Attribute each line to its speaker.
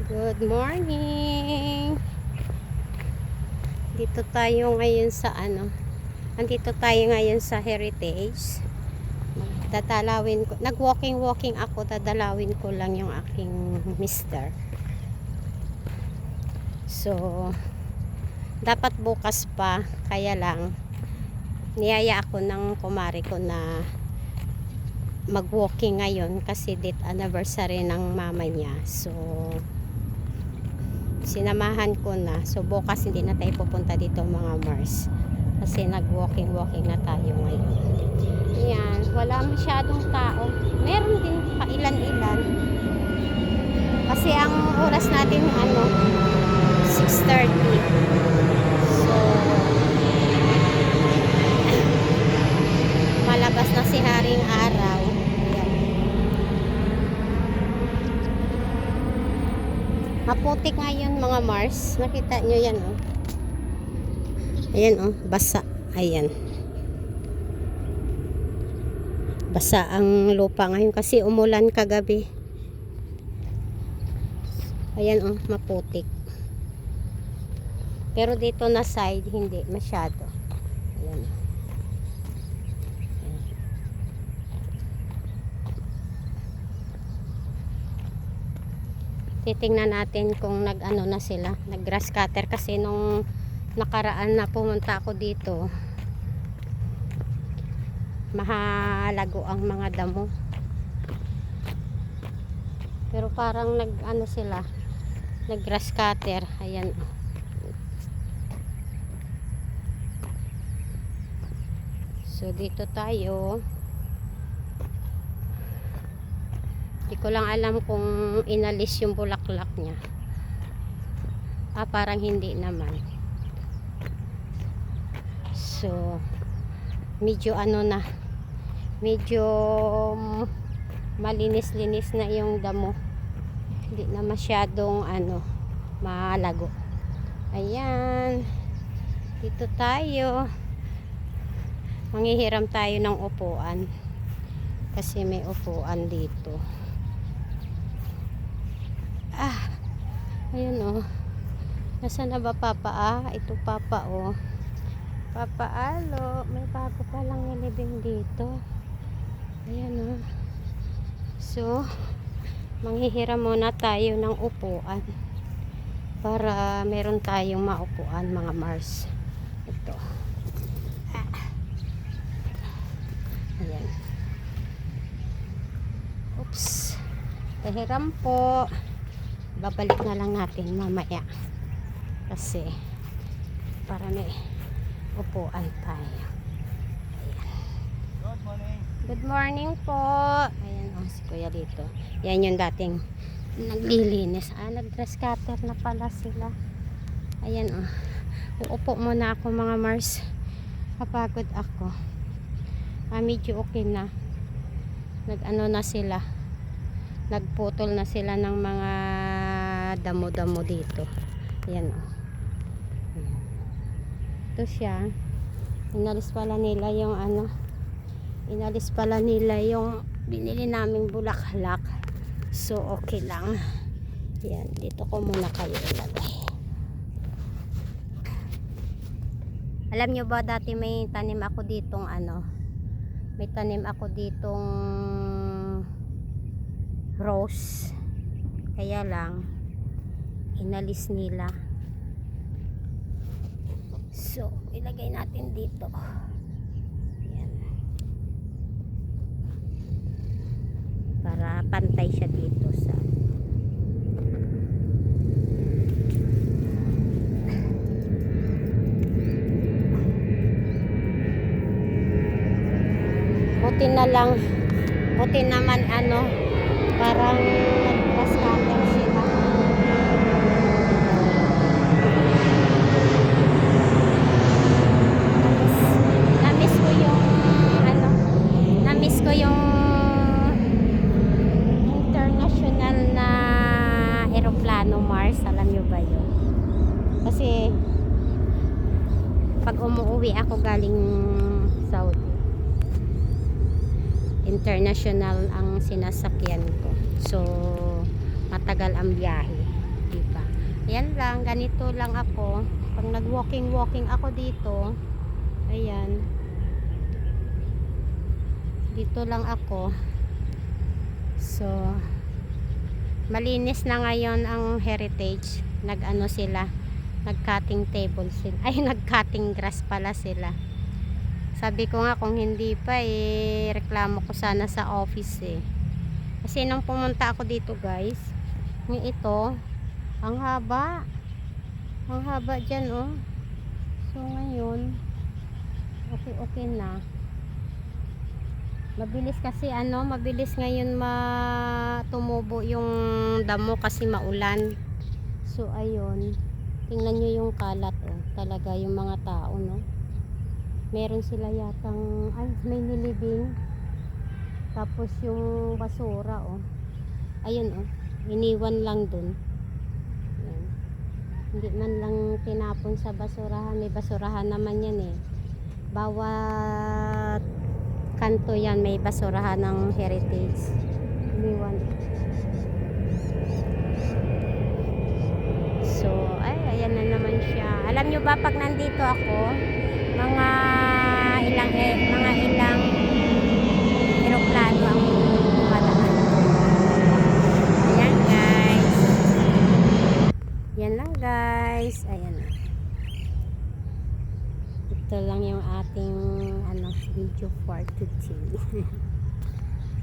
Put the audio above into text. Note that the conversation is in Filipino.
Speaker 1: Good morning. Dito tayo ngayon sa Andito tayo ngayon sa Heritage. Dadalawin ko, nag-walking ako, dadalawin ko lang yung aking mister. So, dapat bukas pa, kaya lang niyaya ako ng kumari ko na mag-walking ngayon kasi date anniversary ng mama niya. So, sinamahan ko na. So bukas hindi na tayo pupunta dito mga Mars kasi nag-walking na tayo ngayon. Ayan, wala masyadong tao. Meron din pa ilan-ilan kasi ang oras natin 6:30. So malabas na si Haring Araw. Maputik ngayon mga Mars. Nakita nyo yan Ayan basa. Ayan. Basa ang lupa ngayon kasi umulan kagabi. Ayan maputik. Pero dito na side hindi masyado. Ayan. Titingnan natin kung na sila, nag grass cutter kasi nung nakaraan na pumunta ako dito mahalago ang mga damo, pero parang sila nag grass cutter. Ayan so dito tayo. Hindi ko lang alam kung inalis yung bulaklak niya. Parang hindi naman. So, medyo medyo malinis-linis na yung damo. Hindi na masyadong malago. Ayan. Dito tayo. Manghihiram tayo ng upuan. Kasi may upuan dito. Ayun Nasaan na ba Papa? Ito Papa Papa Alo. May bago pa lang nilibing dito. Ayan So, manghihiram muna tayo ng upuan. Para meron tayong maupuan mga Mars. Ito. Ayan. Oops. Pahiram po. Babalik na lang natin mamaya kasi para may upuan tayo. Ayan. Good morning po. Ayan si Kuya dito. Yan yung dating naglilinis. Nag-grass cutter na pala sila. Ayan uupo muna ako mga Mars. Kapagod ako. Medyo okay na. Na sila. Nagputol na sila ng mga damo-damo dito. Ayan Ito siya. Inalis pala nila yung binili naming bulaklak. So okay lang. Ayan, dito ko muna kayo ilagay. Alam nyo ba dati may tanim ako ditong rose. Kaya lang inalis nila. So ilagay natin dito. Ayan. Para pantay siya dito sa buti naman parang nag-grass cutter sila. Namiss ko yung international na eroplano Mars. Alam nyo ba yun? Kasi pag umuwi ako galing Saudi, international ang sinasakyan ko. So matagal ang biyahe. Yan lang, ganito lang ako. Pag nag-walking ako dito, ayan. Dito lang ako. So, malinis na ngayon ang Heritage. Nag-ano sila, nag-cutting table sila. Ay, nag-cutting grass pala sila. Sabi ko nga kung hindi pa reklamo ko sana sa office Kasi nung pumunta ako dito guys, ito, ang haba. Ang haba dyan So ngayon, okay na. Mabilis kasi mabilis ngayon tumubo yung damo kasi maulan. So ayun, tingnan nyo yung kalat talaga yung mga tao meron sila yatang may nilibing, tapos yung basura ayun iniwan lang dun. Ayan. Hindi man lang tinapon sa basurahan, may basurahan naman yan bawat kanto yan may basurahan ng Heritage. Iniwan. So ayan na naman siya. Alam nyo ba pag nandito ako, mga ilang eroplano ang dumadaan. Ayan guys. Yan lang guys. Ayan. Ito lang yung ating video for today.